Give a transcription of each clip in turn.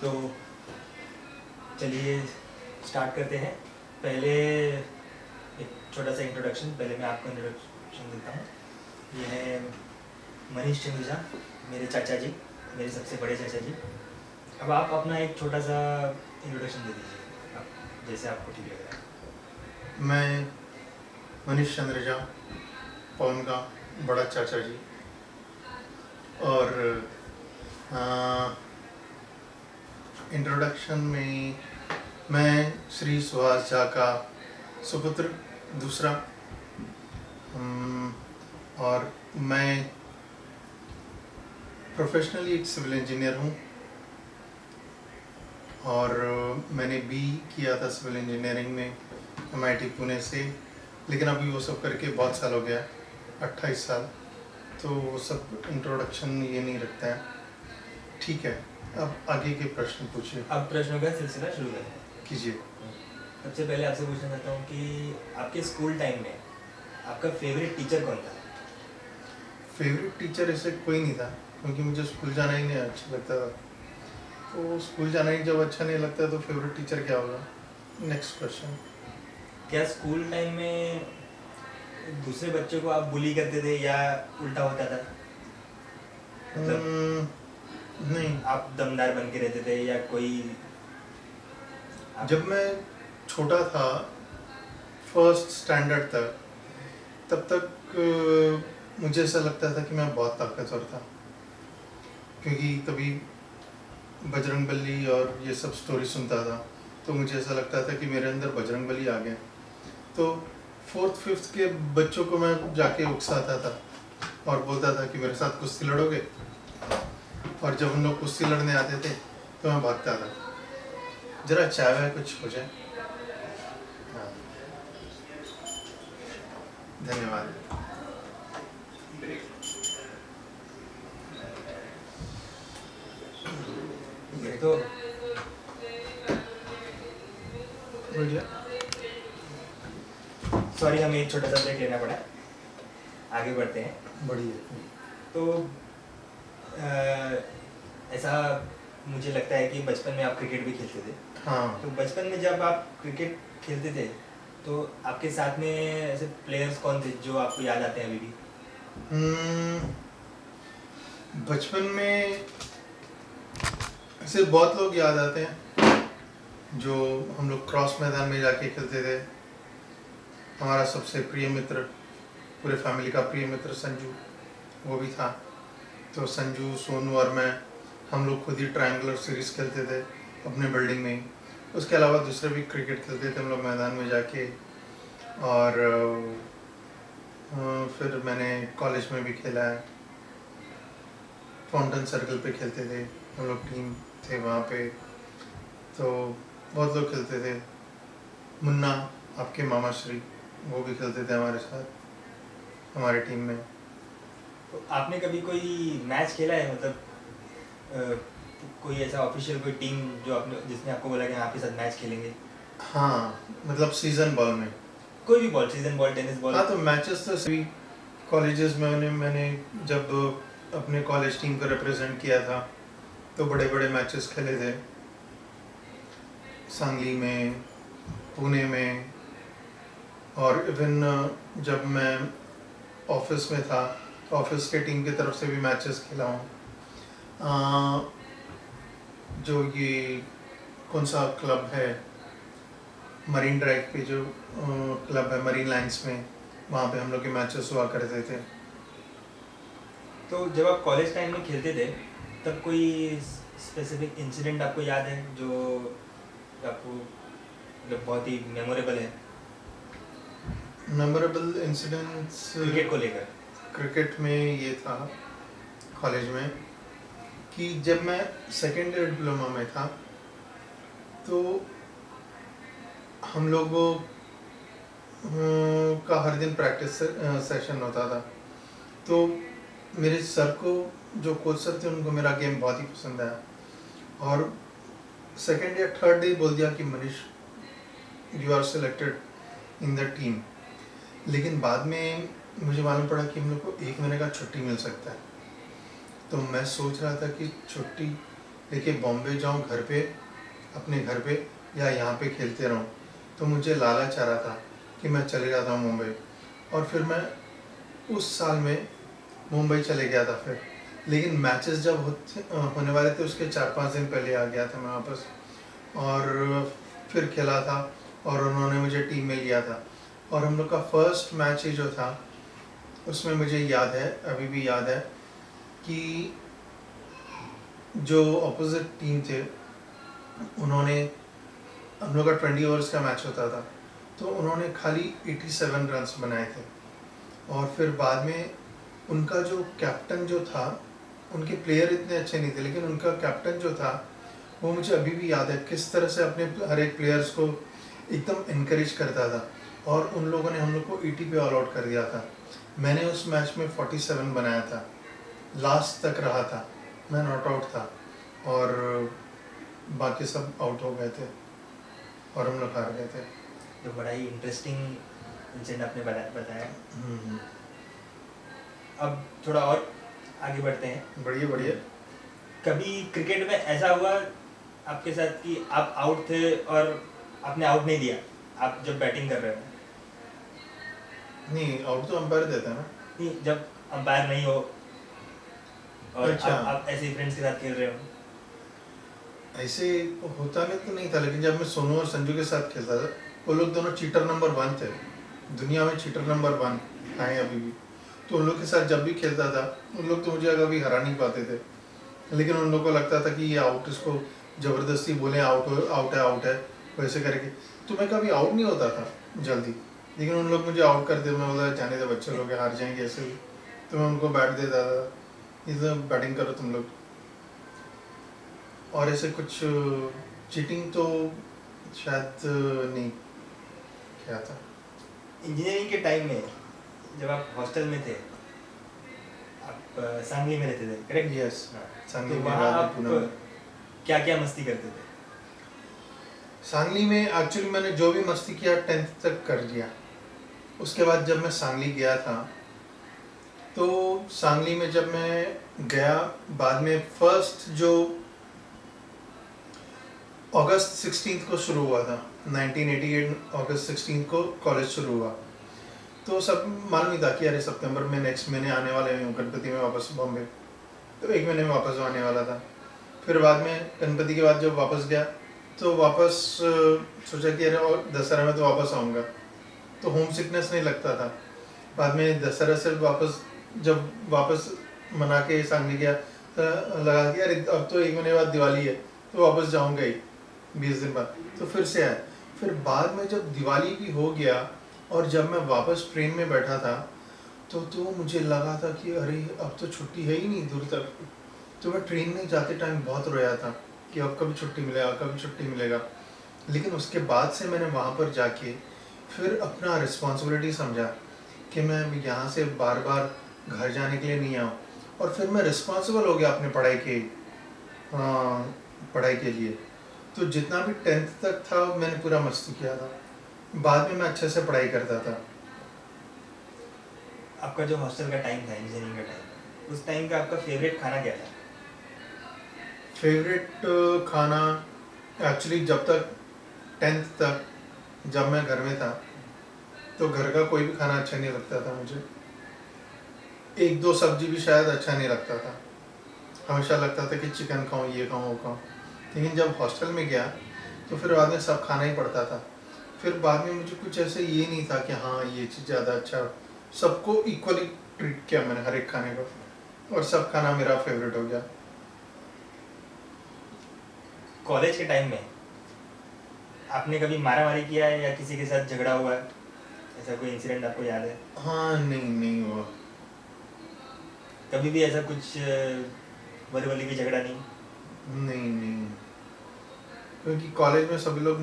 तो चलिए स्टार्ट करते हैं। पहले एक छोटा सा इंट्रोडक्शन, पहले मैं आपको इंट्रोडक्शन देता हूँ। ये है मनीष चंद्र झा, मेरे चाचा जी, मेरे सबसे बड़े चाचा जी। अब आप अपना एक छोटा सा इंट्रोडक्शन दे दीजिए, आप जैसे आपको ठीक लग रहा है। मैं मनीष चंद्र झा, पवन का बड़ा चाचा जी, और इंट्रोडक्शन में मैं श्री सुहास झा का सुपुत्र दूसरा, और मैं प्रोफेशनली एक सिविल इंजीनियर हूँ और मैंने बी किया था सिविल इंजीनियरिंग में MIT पुणे से, लेकिन अभी वो सब करके बहुत साल हो गया, 28 साल। तो वो सब इंट्रोडक्शन ये नहीं रखता है। ठीक है, अब आगे के प्रश्न पूछिए। अब प्रश्नों का सिलसिला शुरू करते हैं। कीजिए। सबसे पहले आपसे पूछना चाहता हूँ कि आपके स्कूल टाइम में आपका फेवरेट टीचर कौन था? फेवरेट टीचर ऐसे कोई नहीं था, क्योंकि मुझे स्कूल जाना ही नहीं अच्छा लगता था। तो स्कूल जाना ही जब अच्छा नहीं लगता तो फेवरेट टीचर क्या होगा? Next question. क्या स्कूल टाइम में दूसरे बच्चों को आप बुली करते थे या उल्टा होता था? मतलब नहीं, आप दमदार बन के रहते थे या कोई जब मैं छोटा था, फर्स्ट स्टैंडर्ड तक, तब तक मुझे ऐसा लगता था कि मैं बहुत ताकतवर था, क्योंकि तभी बजरंगबली और ये सब स्टोरी सुनता था। तो मुझे ऐसा लगता था कि मेरे अंदर बजरंगबली आ गए। तो 4th 5th के बच्चों को मैं जाके उकसाता था और बोलता था कि मेरे साथ कुश्ती लड़ोगे, और जब उन लोग कुश्ती लड़ने आते थे तो मैं भागता था। जरा चाय वाय कुछ हो जाए। हाँ, धन्यवाद। तो बढ़िया। सॉरी, हमें एक छोटा सा ब्रेक लेना पड़ा, आगे बढ़ते हैं। बढ़िया। तो ऐसा मुझे लगता है कि बचपन में आप क्रिकेट भी खेलते थे। हाँ। तो बचपन में जब आप क्रिकेट खेलते थे तो आपके साथ में ऐसे प्लेयर्स कौन थे जो आपको याद आते हैं अभी भी? बचपन में ऐसे बहुत लोग याद आते हैं जो हम लोग क्रॉस मैदान में जाके खेलते थे। हमारा सबसे प्रिय मित्र, पूरे फैमिली का प्रिय मित्र संजू, वो भी था। तो संजू, सोनू और मैं, हम लोग खुद ही ट्रायंगुलर सीरीज खेलते थे अपने बिल्डिंग में। उसके अलावा दूसरे भी क्रिकेट खेलते थे हम लोग मैदान में जाके। और फिर मैंने कॉलेज में भी खेला है, फाउंटेन सर्कल पे खेलते थे हम लोग, टीम थे वहाँ पे। तो बहुत लोग खेलते थे। मुन्ना, आपके मामा श्री, वो भी खेलते थे हमारे साथ, हमारे टीम में। तो आपने कभी कोई मैच खेला है, मतलब कोई ऐसा ऑफिशियल कोई टीम जो आपने, जिसने आपको बोला कि आपके साथ मैच खेलेंगे? हाँ, मतलब सीजन बॉल में। कोई भी ball, season ball, tennis ball? हाँ, तो मैचेस तो सभी कॉलेजेस में मैंने जब अपने कॉलेज टीम को रिप्रेजेंट किया था तो बड़े बड़े मैचेस खेले थे, सांगली में, पुणे में, और इवन जब मैं ऑफिस में था, ऑफिस के टीम की तरफ से भी मैचेस खेला हूँ। जो ये कौन सा क्लब है, मरीन ड्राइव पे जो क्लब है, मरीन लाइंस में, वहाँ पे हम लोग के मैचेस हुआ करते थे। तो जब आप कॉलेज टाइम में खेलते थे तब कोई स्पेसिफिक इंसिडेंट आपको याद है जो आपको मतलब बहुत ही मेमोरेबल है मेमोरेबल इंसिडेंट्स क्रिकेट को लेकर? क्रिकेट में ये था कॉलेज में कि जब मैं सेकेंड ईयर डिप्लोमा में था तो हम लोगों का हर दिन प्रैक्टिस सेशन होता था। तो मेरे सर को, जो कोच सर थे, उनको मेरा गेम बहुत ही पसंद आया और सेकेंड या थर्ड डे बोल दिया कि Manish, you are selected in the team. लेकिन बाद में मुझे मालूम पड़ा कि हम लोग को 1 महीने का छुट्टी मिल सकता है। तो मैं सोच रहा था कि छुट्टी लेकिन बॉम्बे जाऊँ घर पे, अपने घर पे, या यहाँ पे खेलते रहूँ। तो मुझे लालच आ रहा था कि मैं चले जाता हूँ मुंबई, और फिर मैं उस साल में मुंबई चले गया था फिर। लेकिन मैचेस जब होने वाले थे उसके 4-5 दिन पहले आ गया था मैं वापस, और फिर खेला था और उन्होंने मुझे टीम में लिया था। और हम लोग का फर्स्ट मैच ही जो था उसमें मुझे याद है, अभी भी याद है, कि जो अपोजिट टीम थे उन्होंने, हम लोग का 20 ओवर्स का मैच होता था, तो उन्होंने खाली 87 रन्स बनाए थे। और फिर बाद में उनका जो कैप्टन जो था, उनके प्लेयर इतने अच्छे नहीं थे लेकिन उनका कैप्टन जो था वो मुझे अभी भी याद है किस तरह से अपने हर एक प्लेयर्स को एकदम इनकरेज करता था। और उन लोगों ने हम लोग को 80 पे ऑल आउट कर दिया था। मैंने उस मैच में 47 बनाया था, लास्ट तक रहा था, मैं नॉट आउट था और बाकी सब आउट हो गए थे और हम लोग हार गए थे। तो बड़ा ही इंटरेस्टिंग इंसिडेंट आपने बताया। अब थोड़ा और आगे बढ़ते हैं। बढ़िया बढ़िया। कभी क्रिकेट में ऐसा हुआ आपके साथ कि आप आउट थे और आपने आउट नहीं दिया, आप जब बैटिंग कर रहे हो? नहीं, आउट तो अंपायर देता है ना। नहीं, जब अंपायर नहीं हो और अच्छा। आप ऐसे ही फ्रेंड्स के साथ खेल रहे हो? ऐसे होता नहीं था, लेकिन जब मैं सोनू और संजू के साथ खेलता था, वो लोग दोनों चीटर नंबर 1 थे, दुनिया में चीटर नंबर 1 हैं अभी भी। तो उन लोग के साथ जब भी खेलता था, उन लोग तो मुझे कभी हरा नहीं पाते थे, लेकिन उन लोग को लगता था कि ये आउट, इसको ज़बरदस्ती बोले आउट आउट है वैसे करके। तो मैं कभी आउट नहीं होता था जल्दी, लेकिन उन लोग मुझे आउट कर दे, मैं बोला जाने दे, बच्चे लोग हार जाएंगे ऐसे भी। तो मैं उनको बैट देता था, इधर बैटिंग करो तुम लोग। और ऐसे कुछ चीटिंग तो शायद नहीं किया था। इंजीनियरिंग के टाइम में जब आप हॉस्टल में थे, आप सांगली में रहते थे, करेक्ट? यस, सांगली तो में, वहाँ आप पुणे में। क्या क्या मस्ती करते थे? सांगली में एक्चुअली मैंने जो भी मस्ती किया 10th तक कर लिया। उसके बाद जब मैं सांगली गया था, तो सांगली में जब मैं गया, बाद में फर्स्ट जो अगस्त 16 को शुरू हुआ था, 1988 अगस्त 16 को कॉलेज शुरू हुआ। तो सब मालूम ही था कि अरे सितंबर में नेक्स्ट महीने आने वाले हैं गणपति में वापस बॉम्बे, तो 1 महीने में वापस आने वाला था। फिर बाद में गणपति के बाद जब वापस गया तो वापस सोचा कि अरे और दशहरा में तो वापस आऊँगा, तो होम सिकनेस नहीं लगता था। बाद में दशहरा से जब वापस मना के सांगली गया तो लगा कि अरे अब तो 1 महीने बाद दिवाली है, तो वापस जाऊँगा ही 20 दिन बाद। तो फिर से आया। फिर बाद में जब दिवाली भी हो गया और जब मैं वापस ट्रेन में बैठा था, तो मुझे लगा था कि अरे अब तो छुट्टी है ही नहीं दूर तक। तो मैं ट्रेन में जाते टाइम बहुत रोया था कि अब कभी छुट्टी मिलेगा, कभी छुट्टी मिलेगा। लेकिन उसके बाद से मैंने वहाँ पर जाके फिर अपना रिस्पॉन्सिबिलिटी समझा कि मैं यहाँ से बार बार घर जाने के लिए नहीं आऊँ, और फिर मैं रिस्पॉन्सिबल हो गया अपने पढ़ाई के लिए। तो जितना भी 10th तक था मैंने पूरा मस्ती किया था, बाद में मैं अच्छे से पढ़ाई करता था। आपका जो हॉस्टल का टाइम था, इंजीनियरिंग का टाइम, उस टाइम का आपका फेवरेट खाना क्या था? फेवरेट खाना एक्चुअली जब तक 10th तक जब मैं घर में था, तो घर का कोई भी खाना अच्छा नहीं लगता था मुझे। 1-2 सब्जी भी शायद अच्छा नहीं लगता था, हमेशा लगता था कि चिकन खाऊं, ये खाऊं, वो खाऊं। लेकिन जब हॉस्टल में गया तो फिर बाद में सब खाना ही पड़ता था। फिर बाद में मुझे कुछ ऐसे ये नहीं था कि हाँ ये चीज़ ज़्यादा अच्छा, सबको इक्वली ट्रीट किया मैंने हर एक खाने को, और सब खाना मेरा फेवरेट हो गया। कॉलेज के टाइम में आपने कभी मारा मारी किया है या किसी के साथ झगड़ा हुआ है? ऐसा कोई इंसिडेंट आपको याद है? हाँ, नहीं हुआ। कभी भी ऐसा कुछ वली की झगड़ा नहीं? नहीं, क्योंकि कॉलेज में सभी लोग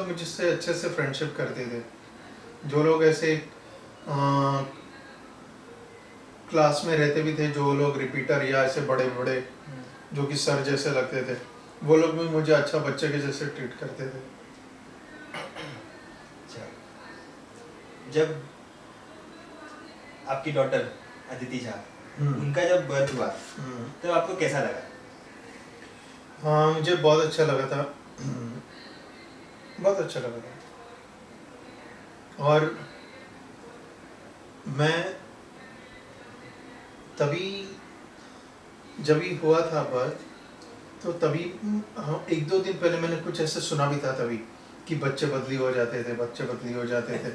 मुझसे अच्छे से फ्रेंडशिप करते थे। जो लोग ऐसे क्लास में रहते भी थे, जो लोग रिपीटर या ऐसे बड़े बड़े जो कि सर जैसे लगते थे, वो लोग भी मुझे अच्छा बच्चे के जैसे ट्रीट करते थे। अच्छा, जब आपकी डॉटर अदिति झा उनका जब बर्थ हुआ तो आपको कैसा लगा? हाँ, मुझे बहुत अच्छा लगा था। बहुत अच्छा लगा था। और मैं तभी जब ही हुआ था बर्थ, तो तभी हाँ, 1-2 दिन पहले मैंने कुछ ऐसे सुना भी था तभी कि बच्चे बदली हो जाते थे, बच्चे बदली हो जाते थे।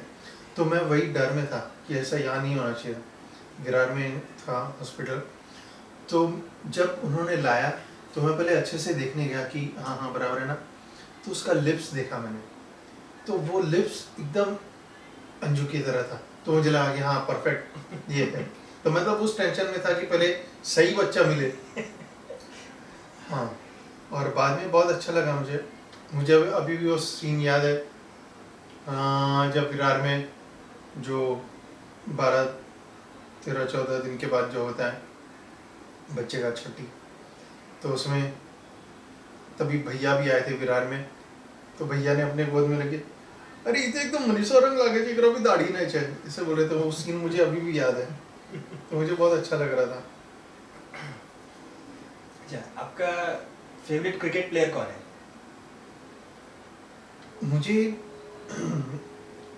तो मैं वही डर में था कि ऐसा यहाँ नहीं होना चाहिए। विरार में था हॉस्पिटल, तो जब उन्होंने लाया तो मैं पहले अच्छे से देखने गया कि हाँ हाँ बराबर है ना। तो उसका लिप्स देखा मैंने, तो वो लिप्स एकदम अंजू की तरह था। तो मुझे लगा कि हाँ परफेक्ट ये है। तो मतलब उस टेंशन में था कि पहले सही बच्चा मिले। हाँ, और बाद में बहुत अच्छा लगा मुझे। मुझे अभी भी वो सीन याद है, जब विरार में जो 12-13-14 दिन के बाद जो होता है बच्चे का छुट्टी, तो उसमें तभी भैया भी आए थे विरार में। तो भैया ने अपने गोद में लगे, अरे ये तो एकदम मनीषा रंग लागे कि भी दाढ़ी नहीं चाहिए इसे बोले। तो वो सीन मुझे अभी भी याद है, तो मुझे बहुत अच्छा लग रहा था। अच्छा, आपका फेवरेट क्रिकेट प्लेयर कौन है? मुझे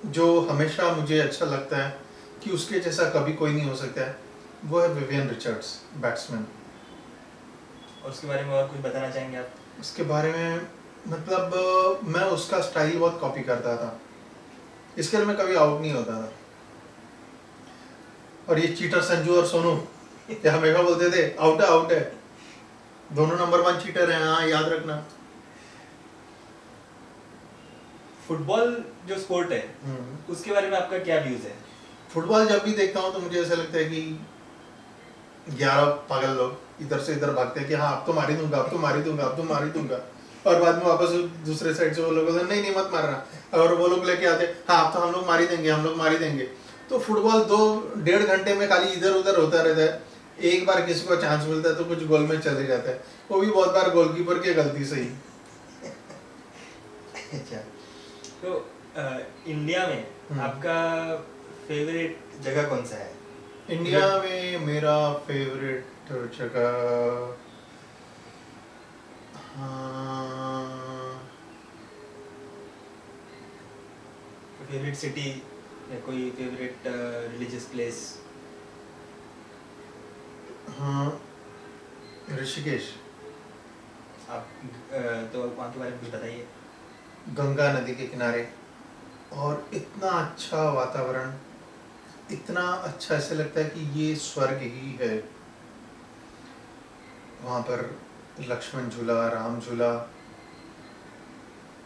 जो हमेशा मुझे अच्छा लगता है कि उसके जैसा कभी कोई नहीं हो सकता है, वो है विवियन रिचर्ड्स, बैट्समैन। और उसके बारे में और कुछ बताना चाहेंगे आप? उसके बारे में मतलब मैं उसका स्टाइल बहुत कॉपी करता था, इसके लिए मैं कभी आउट नहीं होता था। और ये चीटर संजू और सोनू ये हमेशा बोलते थे आउट है, दोनों नंबर 1 चीटर हैं, हाँ याद रखना। फुटबॉल जो स्पोर्ट है उसके बारे में आपका क्या व्यूज है? फुटबॉल जब भी देखता हूँ तो मुझे ऐसा लगता है कि 11 पागल लोग इधर से इधर भागते हैं कि हाँ अब तो मारी दूंगा, अब तो मारी दूंगा, अब तो मारी दूंगा। और बाद में वापस दूसरे साइड से वो लोग बोलते नहीं मत मारना, और वो लोग लेके आते हाँ अब तो हम लोग मारी देंगे, हम लोग मारी देंगे। तो फुटबॉल 2-1.5 घंटे में खाली इधर उधर होता रहता है। एक बार किसी को चांस मिलता है तो कुछ गोल में चले जाता है, वो भी बहुत बार गोलकीपर की गलती से ही। अच्छा, तो इंडिया में आपका फेवरेट जगह कौन सा है? इंडिया में मेरा फेवरेट जगह फेवरेट सिटी या कोई फेवरेट रिलीजियस प्लेस? हाँ, ऋषिकेश। आप तो वहाँ के बारे में कुछ बताइए। गंगा नदी के किनारे, और इतना अच्छा वातावरण, इतना अच्छा, ऐसे लगता है कि ये स्वर्ग ही है। वहाँ पर लक्ष्मण झूला, राम झूला,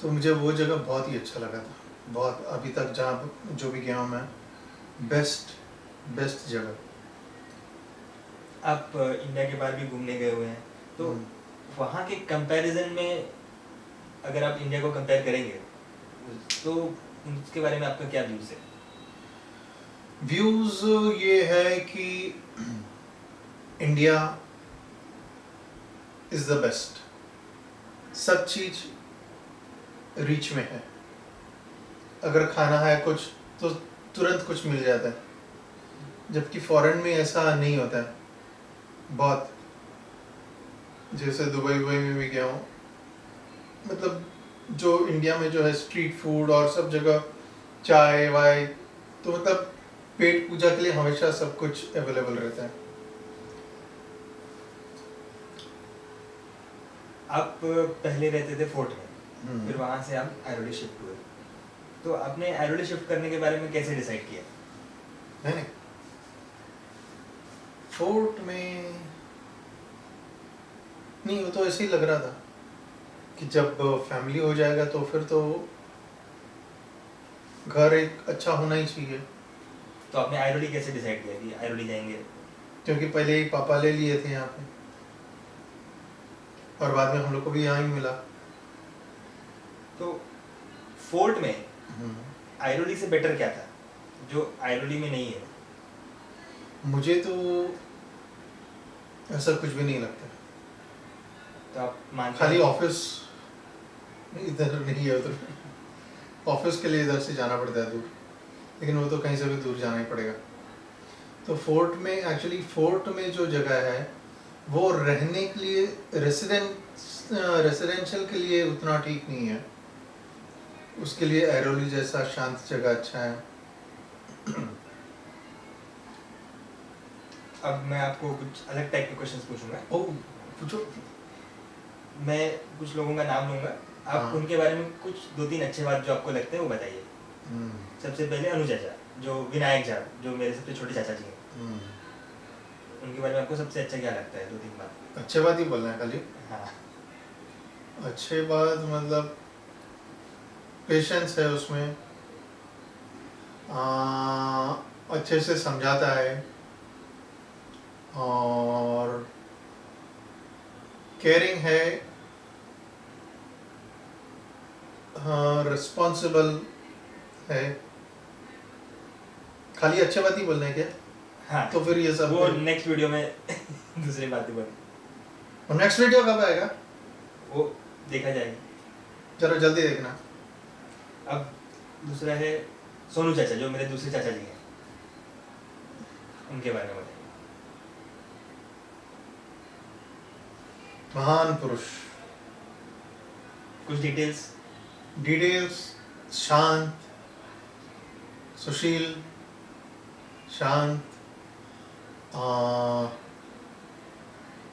तो मुझे वो जगह बहुत ही अच्छा लगा था। बहुत, अभी तक जहाँ जो भी गया हूँ मैं, बेस्ट जगह। आप इंडिया के बाहर भी घूमने गए हुए हैं, तो वहाँ के कंपैरिजन में अगर आप इंडिया को कंपेयर करेंगे तो उसके बारे में आपका क्या व्यूज़ है? व्यूज़ ये है कि इंडिया इज़ द बेस्ट, सब चीज़ रीच में है। अगर खाना है कुछ तो तुरंत कुछ मिल जाता है, जबकि फॉरेन में ऐसा नहीं होता है। बहुत, जैसे दुबई में भी गया हूँ, मतलब जो इंडिया में जो है स्ट्रीट फूड और सब जगह चाय वाय, तो मतलब पेट पूजा के लिए हमेशा सब कुछ अवेलेबल रहता है। आप पहले रहते थे फोर्ट में, फिर वहाँ से आप आइरोली शिफ्ट हुए, तो आपने आइरोली शिफ्ट करने के बारे में कैसे डिसाइड किया? नहीं, फोर्ट में नहीं, वो तो ऐसे ही लग रहा था कि जब फैमिली हो जाएगा तो फिर तो घर एक अच्छा होना ही चाहिए। तो आपने आइरोली कैसे डिसाइड किया कि आइरोली जाएंगे? क्योंकि पहले ही पापा ले लिए थे यहाँ पे, और बाद में हम लोग को भी यहाँ ही मिला। तो फोर्ट में आइरोली से बेटर क्या था जो आइरोली में नहीं है? मुझे तो ऐसा कुछ भी नहीं लगता। तो आप मानते खाली हैं ऑफिस इधर नहीं है, उधर ऑफिस के लिए इधर से जाना पड़ता है दूर, लेकिन वो तो कहीं से भी दूर जाना ही पड़ेगा। तो फोर्ट में जो जगह है वो रहने के लिए रेसिडेंशियल के लिए उतना ठीक नहीं है। उसके लिए एरोली जैसा शांत जगह अच्छा है। अब मैं आपको कुछ अलग टाइप के क्वेश्चंस पूछूंगा। ओ पूछो। मैं कुछ लोगों का नाम लूंगा, आप हाँ। उनके बारे में कुछ 2-3 अच्छे बात जो आपको लगते हैं वो बताइए। सबसे पहले अनु चाचा, जो विनायक झा, जो मेरे सबसे छोटे चाचा जी हैं, उनके बारे में आपको सबसे अच्छा क्या लगता है? 2-3 बात। अच्छे बात ही बोलना है खाली। हाँ। अच्छे बात मतलब पेशेंस है उसमें, अच्छे से समझाता है और केयरिंग है, हाँ रिस्पॉन्सिबल है। खाली अच्छे बात ही बोलना है क्या? हाँ, तो फिर ये सब वो नेक्स्ट वीडियो में दूसरी बातें बोल। और नेक्स्ट वीडियो कब आएगा? वो देखा जाएगा। जरा जल्दी देखना। अब दूसरा है सोनू चाचा, जो मेरे दूसरे चाचा जी हैं, उनके बारे में बताइए। महान पुरुष। कुछ डिटेल्स शांत, सुशील, शांत,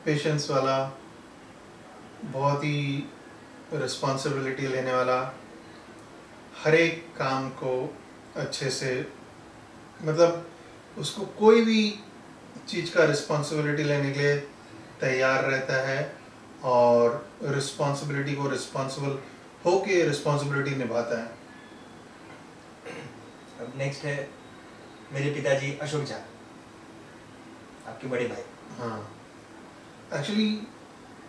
पेशेंस वाला, बहुत ही रिस्पॉन्सिबिलिटी लेने वाला, हर एक काम को अच्छे से, मतलब उसको कोई भी चीज़ का रिस्पॉन्सिबिलिटी लेने के लिए तैयार रहता है और रिस्पॉन्सिबिलिटी को रिस्पॉन्सिबल होके रिस्पॉन्सिबिलिटी निभाता है। अब नेक्स्ट है मेरे पिताजी अशोक झा, आपके बड़े भाई। हाँ एक्चुअली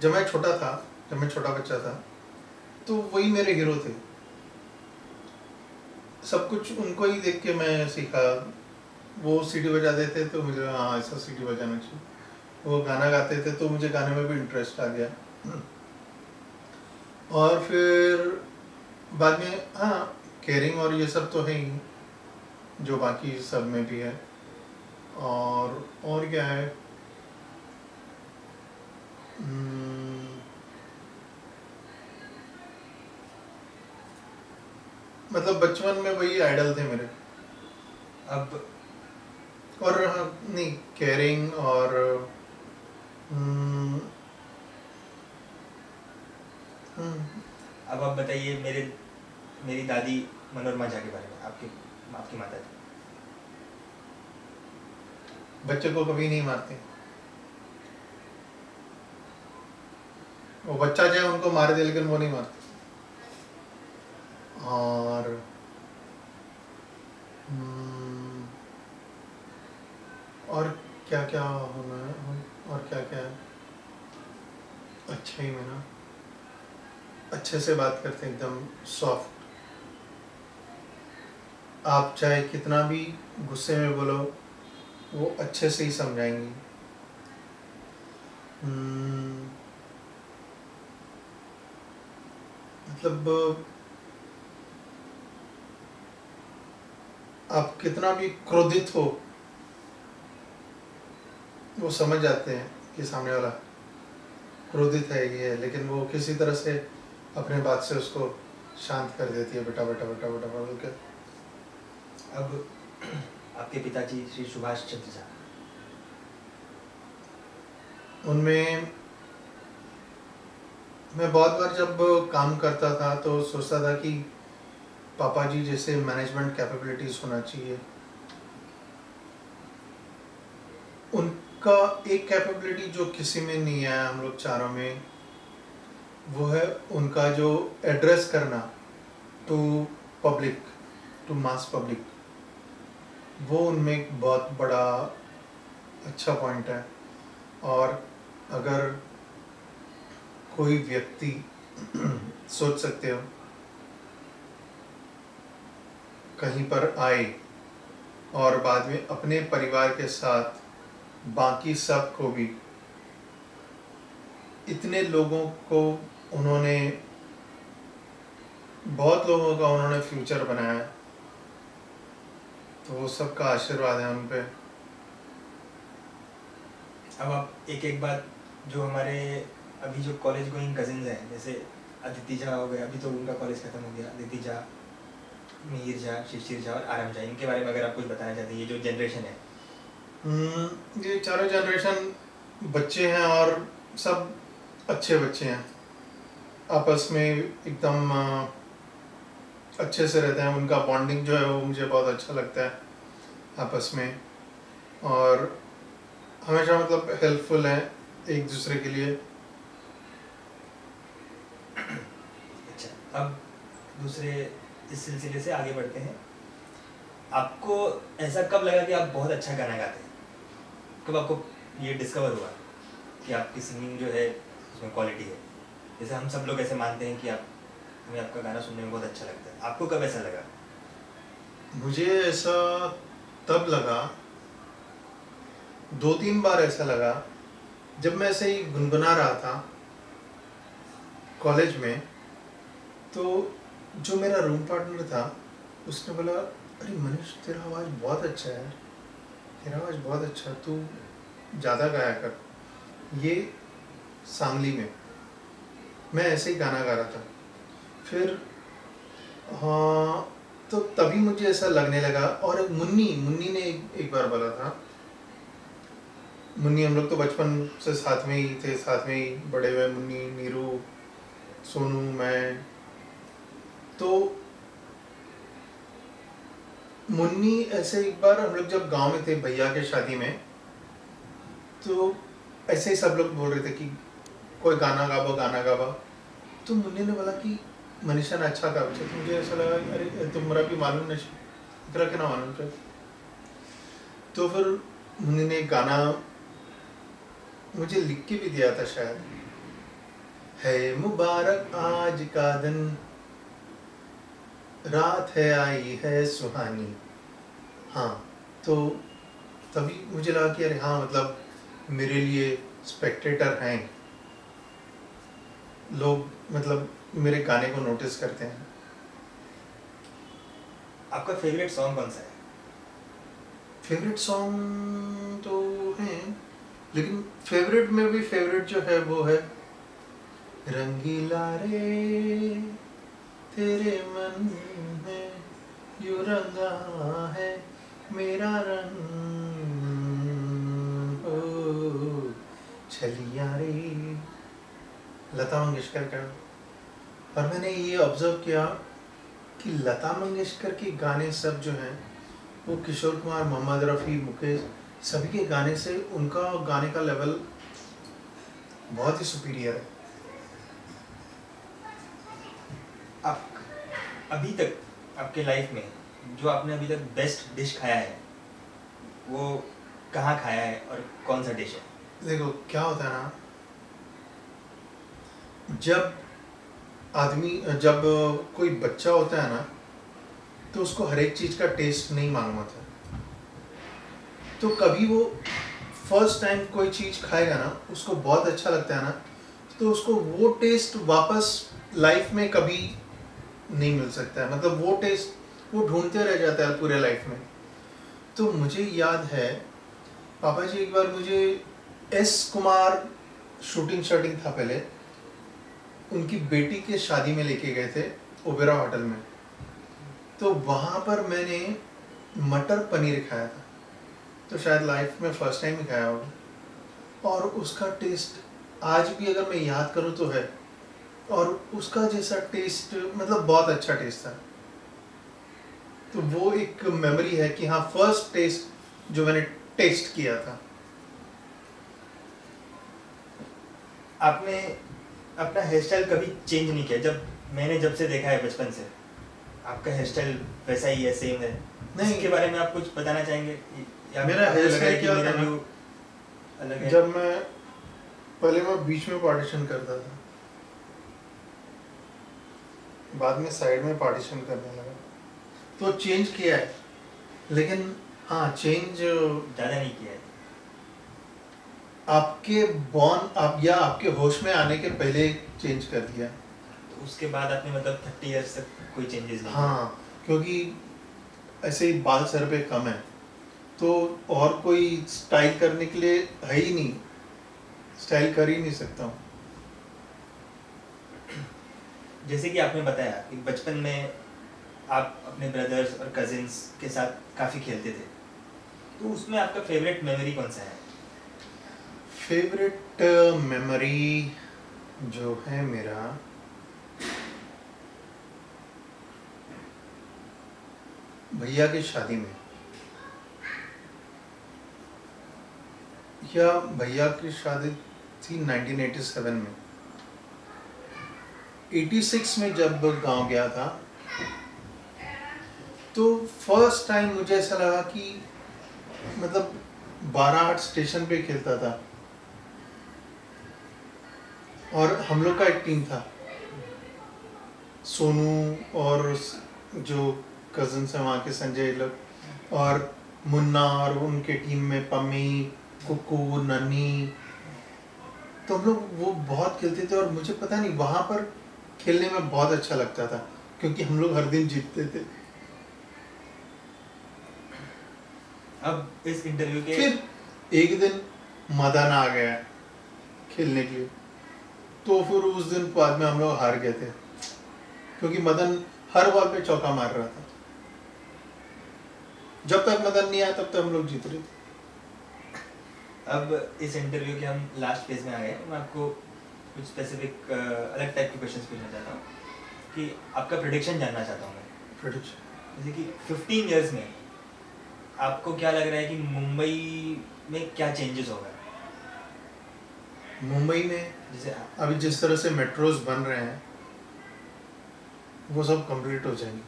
जब मैं छोटा बच्चा था तो वही मेरे हीरो थे। सब कुछ उनको ही देख के मैं सीखा। वो सीटी बजाते थे तो मुझे हाँ ऐसा सीटी बजाना चाहिए। वो गाना गाते थे तो मुझे गाने में भी इंटरेस्ट आ गया। और फिर बाद में हाँ केयरिंग और ये सब तो है ही, जो बाकी सब में भी है। और क्या है, मतलब बचपन में वही आइडल थे मेरे। अब और हाँ, नहीं केयरिंग और अब आप बताइए मेरी दादी मनोरमा झा के बारे में, आपकी माता जी। बच्चे को कभी नहीं मारते। वो बच्चा चाहे उनको मार दे लेकिन वो नहीं मारते। और क्या क्या होना है, और क्या क्या है, अच्छा ही में ना अच्छे से बात करते हैं, एकदम सॉफ्ट। आप चाहे कितना भी गुस्से में बोलो वो अच्छे से ही समझाएंगी। मतलब आप कितना भी क्रोधित हो वो समझ जाते हैं कि सामने वाला क्रोधित है ये है, लेकिन वो किसी तरह से अपने बात से उसको शांत कर देती है। बेटा बेटा बेटा बेटा बोल के। अब आपके पिताजी श्री सुभाष चंद्र झा, उनमें मैं बहुत बार जब काम करता था तो सोचता था कि पापा जी जैसे मैनेजमेंट कैपेबिलिटीज होना चाहिए। उनका एक कैपेबिलिटी जो किसी में नहीं आया हम लोग चारों में, वो है उनका जो एड्रेस करना to public, to mass public. वो उनमें एक बहुत बड़ा अच्छा पॉइंट है। और अगर कोई व्यक्ति सोच सकते हो कहीं पर आए और बाद में अपने परिवार के साथ बाकी सब को भी, इतने लोगों को उन्होंने, बहुत लोगों का उन्होंने फ्यूचर बनाया, तो वो सबका आशीर्वाद है उन पे। अब आप एक एक बात, जो हमारे अभी जो कॉलेज गोइंग कजिन्स हैं, जैसे अदिति झा हो गए, अभी तो उनका कॉलेज खत्म हो गया, अदिति झा, मिहिर झा, शिशिर झा और आरम झा, इनके बारे में अगर आप कुछ बताना चाहते हैं, ये जो जनरेशन है। ये चारों जनरेशन बच्चे हैं और सब अच्छे बच्चे हैं, आपस में एकदम अच्छे से रहते हैं। उनका बॉन्डिंग जो है वो मुझे बहुत अच्छा लगता है आपस में, और हमेशा मतलब हेल्पफुल हैं एक दूसरे के लिए। अच्छा, अब दूसरे इस सिलसिले से आगे बढ़ते हैं। आपको ऐसा कब लगा कि आप बहुत अच्छा गाना गाते हैं? कब आपको ये डिस्कवर हुआ कि आपकी सिंगिंग जो है उसमें क्वालिटी है? जैसे हम सब लोग ऐसे मानते हैं कि आप, हमें आपका गाना सुनने में बहुत अच्छा लगता है, आपको कब ऐसा लगा? मुझे ऐसा तब लगा, 2-3 बार ऐसा लगा, जब मैं ऐसे ही गुनगुना रहा था कॉलेज में, तो जो मेरा रूम पार्टनर था उसने बोला, अरे मनीष तेरा आवाज़ बहुत अच्छा है, तेरा आवाज़ बहुत अच्छा, तू ज़्यादा गाया कर। ये सांगली में मैं ऐसे ही गाना गा रहा था। फिर हाँ, तो तभी मुझे ऐसा लगने लगा। और मुन्नी मुन्नी ने एक बार बोला था, मुन्नी, हम लोग तो बचपन से साथ में ही थे, साथ में ही बड़े हुए, मुन्नी, नीरू, सोनू, मैं। तो मुन्नी ऐसे एक बार हम लोग जब गांव में थे भैया के शादी में, तो ऐसे ही सब लोग बोल रहे थे कि कोई गाना गावा गाना गावा। तो मुन्नी ने बोला कि मनीषा ने अच्छा गा। तो मुझे ऐसा लगा, अरे तुम्हारा भी मालूम नहीं, इतना क्या ना मालूम था। तो फिर मुन्नी ने एक गाना मुझे लिख के भी दिया था शायद, है मुबारक आज का दिन, रात है आई है सुहानी। हाँ, तो तभी मुझे लगा कि अरे हाँ, मतलब मेरे लिए स्पेक्टेटर हैं लोग, मतलब मेरे गाने को नोटिस करते हैं। आपका फेवरेट सॉन्ग कौन सा है? फेवरेट सॉन्ग तो हैं, लेकिन फेवरेट में भी फेवरेट जो है वो है, रंगीला रे तेरे मन में यूं रंगा है मेरा रंग, ओ छलिया रे, लता मंगेशकर का। और मैंने ये ऑब्जर्व किया कि लता मंगेशकर के गाने सब जो हैं वो किशोर कुमार, मोहम्मद रफ़ी, मुकेश, सभी के गाने से उनका गाने का लेवल बहुत ही सुपीरियर है। आप अभी तक आपके लाइफ में जो आपने अभी तक बेस्ट डिश खाया है, वो कहाँ खाया है और कौन सा डिश है? देखो क्या होता है ना, जब आदमी, जब कोई बच्चा होता है ना, तो उसको हर एक चीज़ का टेस्ट नहीं मालूम होता। तो कभी वो फर्स्ट टाइम कोई चीज़ खाएगा ना, उसको बहुत अच्छा लगता है ना, तो उसको वो टेस्ट वापस लाइफ में कभी नहीं मिल सकता है। मतलब वो टेस्ट वो ढूंढते रह जाता है पूरे लाइफ में। तो मुझे याद है, पापा जी एक बार मुझे एस कुमार शूटिंग था पहले, उनकी बेटी के शादी में लेके गए थे ओबेरा होटल में। तो वहाँ पर मैंने मटर पनीर खाया था, तो शायद लाइफ में फर्स्ट टाइम ही खाया होगा। और उसका टेस्ट आज भी अगर मैं याद करूँ तो है, और उसका जैसा टेस्ट, मतलब बहुत अच्छा टेस्ट था। तो वो एक मेमोरी है कि हाँ, फर्स्ट टेस्ट जो मैंने टेस्ट किया था। आपने अपना हेयर स्टाइल कभी चेंज नहीं किया? जब से देखा है बचपन से, आपका हेयर स्टाइल वैसा ही है, सेम है? नहीं, इसके बारे में आप कुछ बताना चाहेंगे? या मेरा आपको हेयर लग रहा है स्टाइल कि क्या मेरा था ना, व्यू अलग है? जब मैं पहले मैं बीच में पार्टीशन करता था, बाद में साइड में पार्टीशन करने लगा, तो चेंज किया है। लेकिन हाँ, चेंज ज़्यादा नहीं किया है? आपके आप या आपके होश में आने के पहले चेंज कर दिया। तो उसके बाद आपने मतलब 30 ईयर्स तक कोई चेंजेस नहीं हाँ, क्योंकि ऐसे ही बाल सर पे कम है, तो और कोई स्टाइल करने के लिए है ही नहीं। स्टाइल कर ही नहीं सकता हूँ। जैसे कि आपने बताया कि बचपन में आप अपने ब्रदर्स और कजिन्स के साथ काफ़ी खेलते थे, तो उसमें आपका फेवरेट मेमोरी कौन सा है? फेवरेट मेमोरी जो है मेरा, भैया की शादी में, या भैया की शादी थी 1987 में। 86 में जब गांव गया था, तो फर्स्ट टाइम मुझे ऐसा लगा कि मतलब 12 स्टेशन पे खेलता था, और हम लोग का एक टीम था, सोनू और जो कजन्स हैं वहाँ के, संजय लोग, और मुन्ना, और उनके टीम में पम्मी, कुकू, नन्ही। तो हम लोग वो बहुत खेलते थे, और मुझे पता नहीं वहाँ पर खेलने में बहुत अच्छा लगता था, क्योंकि हम लोग हर दिन जीतते थे। अब इस इंटरव्यू के फिर एक दिन मदन आ गया खेलने के लिए, तो फिर उस दिन बाद में हम लोग हार गए थे, क्योंकि मदन हर बॉल पे चौका मार रहा था। जब तक मदन नहीं आया तब तक हम लोग जीत रहे थे। अब इस इंटरव्यू के हम लास्ट फेज में आ गए। मैं आपको कुछ स्पेसिफिक अलग टाइप के क्वेश्चंस पूछना चाहता हूँ कि आपका प्रेडिक्शन जानना चाहता हूँ मैं। प्रेडिक्शन, जैसे कि 15 इयर्स में आपको क्या लग रहा है कि मुंबई में क्या चेंजेस होगा? मुंबई में जैसे अभी जिस तरह से मेट्रोज बन रहे हैं, वो सब कंप्लीट हो जाएंगे,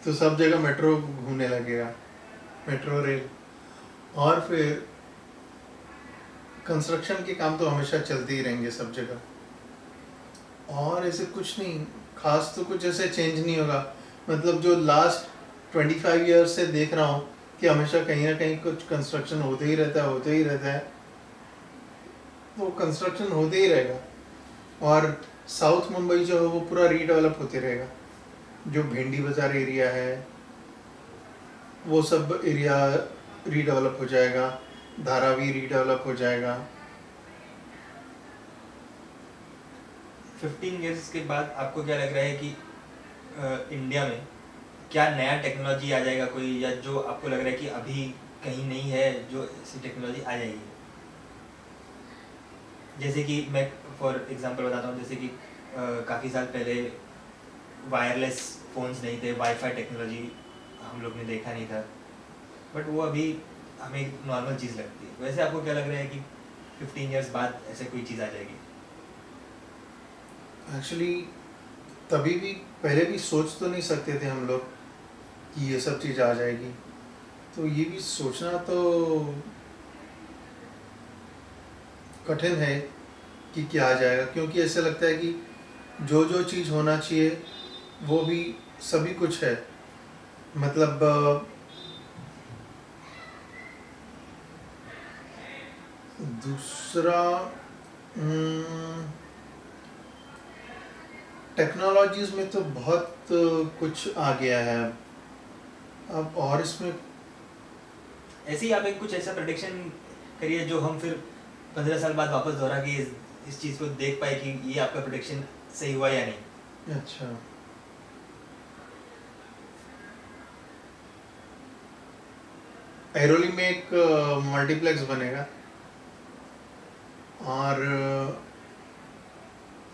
तो सब जगह मेट्रो घूमने लगेगा, मेट्रो रेल। और फिर कंस्ट्रक्शन के काम तो हमेशा चलते ही रहेंगे सब जगह, और ऐसे कुछ नहीं खास, तो कुछ ऐसे चेंज नहीं होगा। मतलब जो लास्ट 25 ईयर्स से देख रहा हूँ कि हमेशा कहीं ना कहीं कुछ कंस्ट्रक्शन होते ही रहता है, होते ही रहता है, तो कंस्ट्रक्शन होते ही रहेगा। और साउथ मुंबई जो है वो पूरा रीडेवलप होते रहेगा। जो भेंडी बाजार एरिया है, वो सब एरिया रीडेवलप हो जाएगा, धारावी रीडेवलप हो जाएगा। 15 इयर्स के बाद आपको क्या लग रहा है कि इंडिया में क्या नया टेक्नोलॉजी आ जाएगा कोई, या जो आपको लग रहा है कि अभी कहीं नहीं है जो ऐसी टेक्नोलॉजी आ जाएगी? जैसे कि मैं फॉर एग्जांपल बताता हूँ, जैसे कि काफ़ी साल पहले वायरलेस फ़ोन्स नहीं थे, वाईफाई टेक्नोलॉजी हम लोग ने देखा नहीं था, बट वो अभी हमें एक नॉर्मल चीज़ लगती है। वैसे आपको क्या लग रहा है कि 15 इयर्स बाद ऐसे कोई चीज़ आ जाएगी? एक्चुअली तभी भी, पहले भी सोच तो नहीं सकते थे हम लोग कि ये सब चीज़ आ जाएगी, तो ये भी सोचना तो कठिन है कि क्या आ जाएगा, क्योंकि ऐसे लगता है कि जो जो चीज़ होना चाहिए वो भी सभी कुछ है। मतलब दूसरा टेक्नोलॉजीज में तो बहुत कुछ आ गया है अब, और इसमें ऐसे ही आप एक कुछ ऐसा प्रेडिक्शन करिए जो हम फिर 15 साल बाद वापस दोहरा के इस चीज़ को देख पाए कि ये आपका प्रेडिक्शन सही हुआ या नहीं। अच्छा, ऐरोली में एक मल्टीप्लेक्स बनेगा, और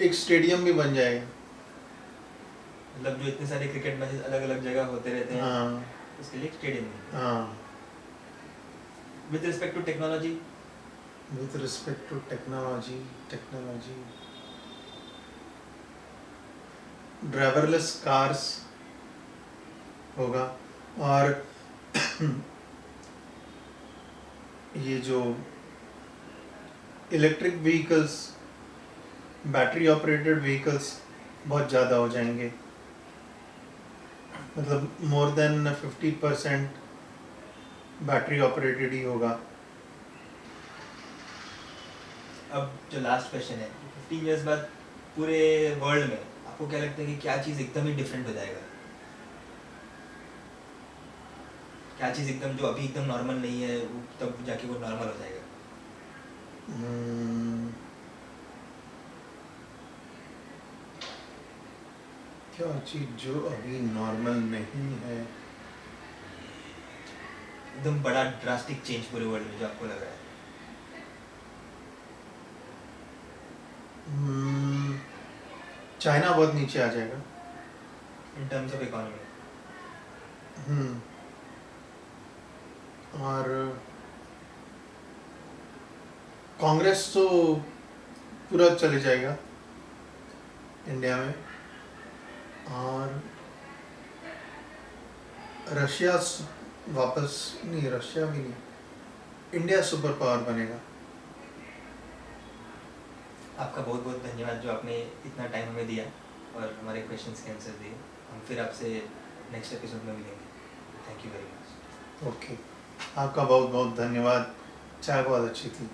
एक स्टेडियम भी बन जाएगा। मतलब जो इतने सारे क्रिकेट मैचेस अलग अलग जगह होते रहते हैं, हाँ उसके लिए स्टेडियम में। हाँ। With respect to technology, with respect to technology driverless cars होगा, और ये जो electric vehicles, battery operated vehicles बहुत ज़्यादा हो जाएंगे। मतलब मोर देन 50% बैटरी ऑपरेटेड ही होगा। अब जो लास्ट क्वेश्चन है, 15 इयर्स बाद पूरे वर्ल्ड में आपको क्या लगता है कि क्या चीज़ एकदम ही डिफरेंट हो जाएगा? क्या चीज़ एकदम जो अभी एकदम नॉर्मल नहीं है वो तब जाके वो नॉर्मल हो जाएगा? हम्म, क्या चीज जो अभी नॉर्मल नहीं है? एकदम बड़ा ड्रास्टिक चेंज पूरे वर्ल्ड में जो आपको लग रहा है। हम्म, चाइना बहुत नीचे आ जाएगा। In terms of economy. Hmm, और कांग्रेस तो पूरा चले जाएगा इंडिया में, और रशिया वापस नहीं, रशिया भी नहीं, इंडिया सुपर पावर बनेगा। आपका बहुत बहुत धन्यवाद जो आपने इतना टाइम हमें दिया और हमारे क्वेश्चंस के आंसर दिए। हम फिर आपसे नेक्स्ट एपिसोड में मिलेंगे। Thank you very much. Okay, आपका बहुत बहुत धन्यवाद। चाय बहुत अच्छी थी।